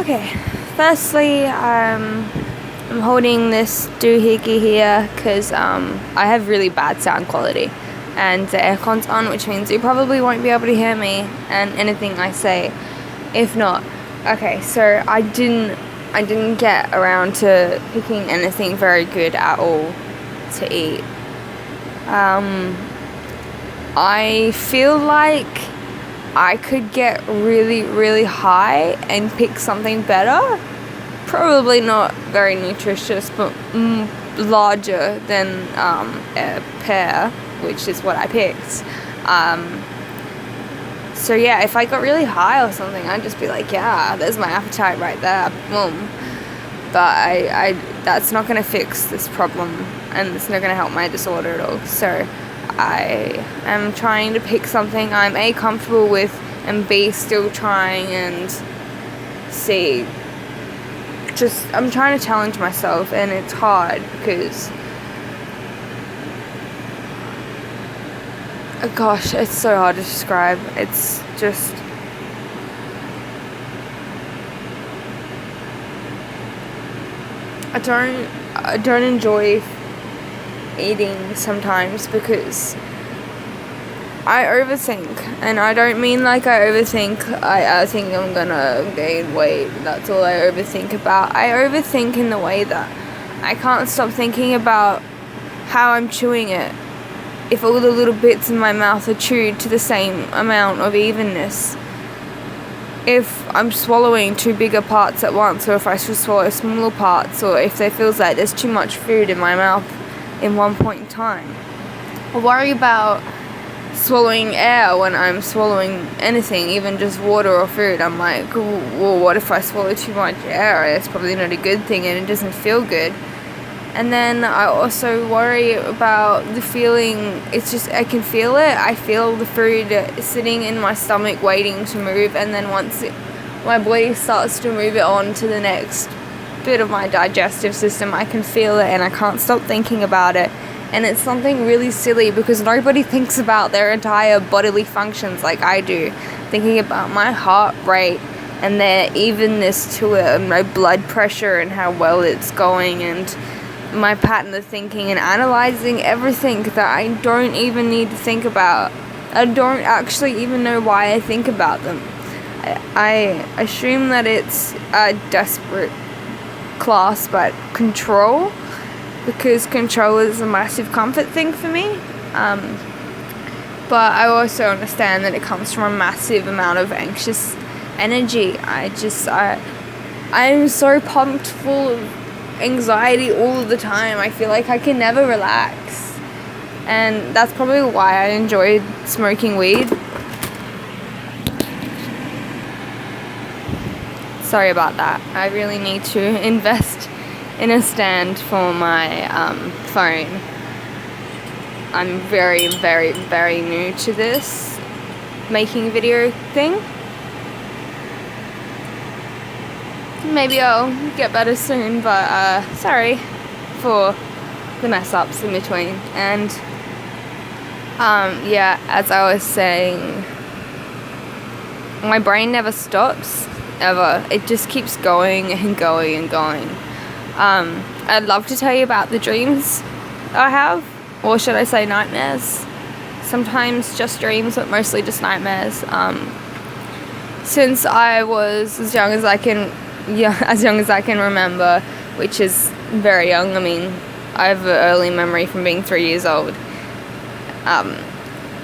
Okay. Firstly, I'm holding this doohickey here because I have really bad sound quality, and the aircon's on, which means you probably won't be able to hear me and anything I say. If not, okay. So I didn't get around to picking anything very good at all to eat. I feel like I could get really, really high and pick something better. Probably not very nutritious, but larger than a pear, which is what I picked. So yeah, if I got really high or something, I'd just be like, yeah, there's my appetite right there, boom. But I that's not going to fix this problem, and it's not going to help my disorder at all. So I am trying to pick something I'm A, comfortable with, and B, still trying and see. I'm trying to challenge myself, and it's hard because, gosh, it's so hard to describe. It's just, I don't enjoy eating sometimes because I overthink, and I don't mean like I overthink, I think I'm gonna gain weight, that's all I overthink about. I overthink in the way that I can't stop thinking about how I'm chewing it. If all the little bits in my mouth are chewed to the same amount of evenness. If I'm swallowing too bigger parts at once, or if I should swallow smaller parts, or if there feels like there's too much food in my mouth in one point in time. I worry about swallowing air when I'm swallowing anything, even just water or food. I'm like, well, what if I swallow too much air? It's probably not a good thing and it doesn't feel good. And then I also worry about the feeling. It's just, I can feel it. I feel the food sitting in my stomach waiting to move, and then once my body starts to move it on to the next bit of my digestive system, I can feel it and I can't stop thinking about it. And it's something really silly because nobody thinks about their entire bodily functions like I do. Thinking about my heart rate and their evenness to it, and my blood pressure and how well it's going, and my pattern of thinking, and analyzing everything that I don't even need to think about. I don't actually even know why I think about them. I assume that it's a desperate clasp at control, because control is a massive comfort thing for me. But I also understand that it comes from a massive amount of anxious energy. I'm so pumped full of anxiety all the time. I feel like I can never relax. And that's probably why I enjoy smoking weed. Sorry about that. I really need to invest in a stand for my phone. I'm very, very, very new to this making video thing. Maybe I'll get better soon, but sorry for the mess ups in between. And yeah, as I was saying, my brain never stops, ever. It just keeps going and going and going. I'd love to tell you about the dreams I have, or should I say nightmares. Sometimes just dreams, but mostly just nightmares. Since I was as young as I can remember, which is very young. I mean, I have an early memory from being 3 years old.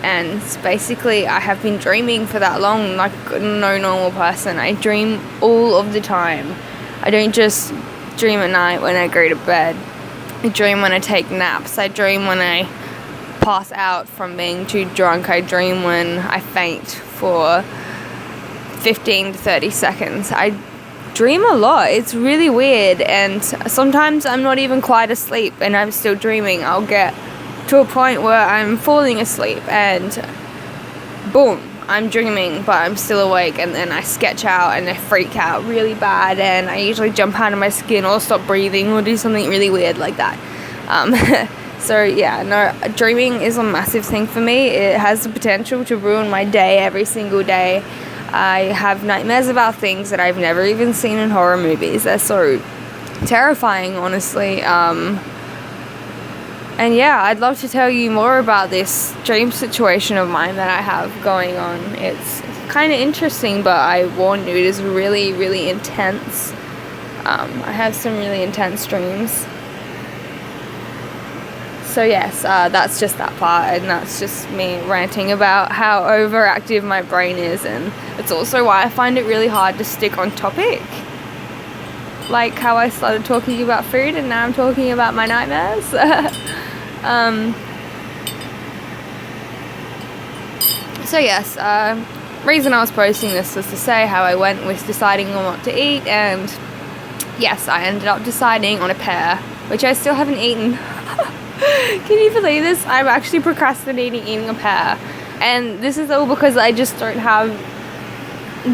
And basically I have been dreaming for that long, like no normal person. I dream all of the time. I don't just dream at night when I go to bed. I dream when I take naps. I dream when I pass out from being too drunk. I dream when I faint for 15 to 30 seconds. I dream a lot. It's really weird, and sometimes I'm not even quite asleep and I'm still dreaming. I'll get to a point where I'm falling asleep and boom, I'm dreaming, but I'm still awake, and then I sketch out and I freak out really bad, and I usually jump out of my skin or stop breathing or do something really weird like that. So yeah, no, dreaming is a massive thing for me. It has the potential to ruin my day every single day. I have nightmares about things that I've never even seen in horror movies. They're so terrifying, honestly. And yeah, I'd love to tell you more about this dream situation of mine that I have going on. It's kind of interesting, but I warn you, it is really, really intense. I have some really intense dreams. So yes, that's just that part, and that's just me ranting about how overactive my brain is, and it's also why I find it really hard to stick on topic. Like how I started talking about food and now I'm talking about my nightmares. So yes, reason I was posting this was to say how I went with deciding on what to eat, and yes, I ended up deciding on a pear, which I still haven't eaten. Can you believe this? I'm actually procrastinating eating a pear, and this is all because I just don't have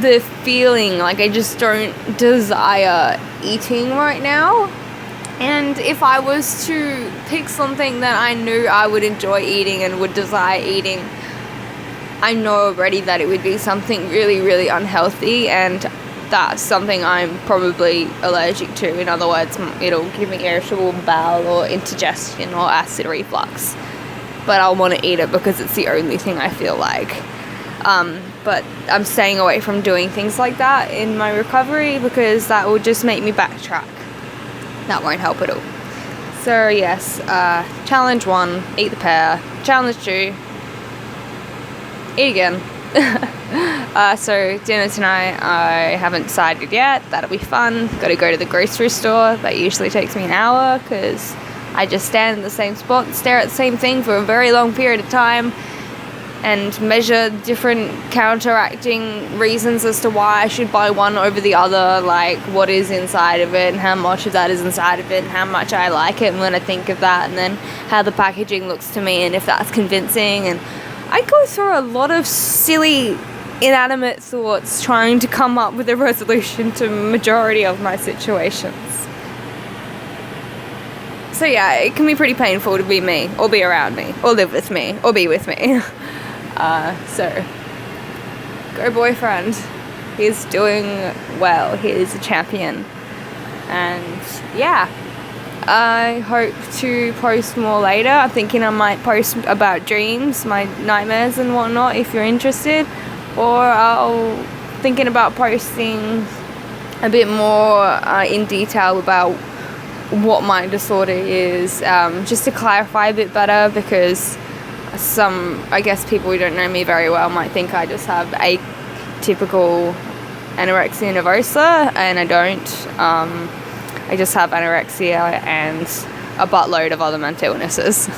the feeling, like I just don't desire eating right now. And if I was to pick something that I knew I would enjoy eating and would desire eating, I know already that it would be something really, really unhealthy, and that's something I'm probably allergic to. In other words, it'll give me irritable bowel or indigestion or acid reflux. But I'll want to eat it because it's the only thing I feel like. But I'm staying away from doing things like that in my recovery because that will just make me backtrack. That won't help at all. So yes, challenge 1, eat the pear. Challenge 2, eat again. So dinner tonight, I haven't decided yet. That'll be fun. Got to go to the grocery store. That usually takes me an hour because I just stand in the same spot and stare at the same thing for a very long period of time and measure different counteracting reasons as to why I should buy one over the other, like what is inside of it and how much of that is inside of it and how much I like it and when I think of that, and then how the packaging looks to me and if that's convincing. And I go through a lot of silly, inanimate thoughts trying to come up with a resolution to majority of my situations. So yeah, it can be pretty painful to be me, or be around me, or live with me, or be with me. So, go boyfriend. He's doing well. He is a champion. And yeah, I hope to post more later. I'm thinking I might post about dreams, my nightmares and whatnot, if you're interested. Or I'll thinking about posting a bit more in detail about what my disorder is, just to clarify a bit better, because some, I guess people who don't know me very well might think I just have atypical anorexia nervosa, and I don't. I just have anorexia and a buttload of other mental illnesses,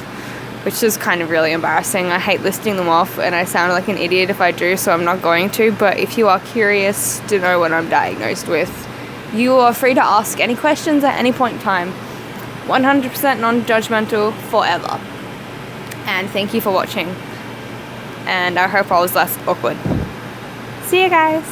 which is kind of really embarrassing. I hate listing them off, and I sound like an idiot if I do, so I'm not going to. But if you are curious to know what I'm diagnosed with, you are free to ask any questions at any point in time. 100% non-judgmental forever. And thank you for watching. And I hope I was less awkward. See you guys.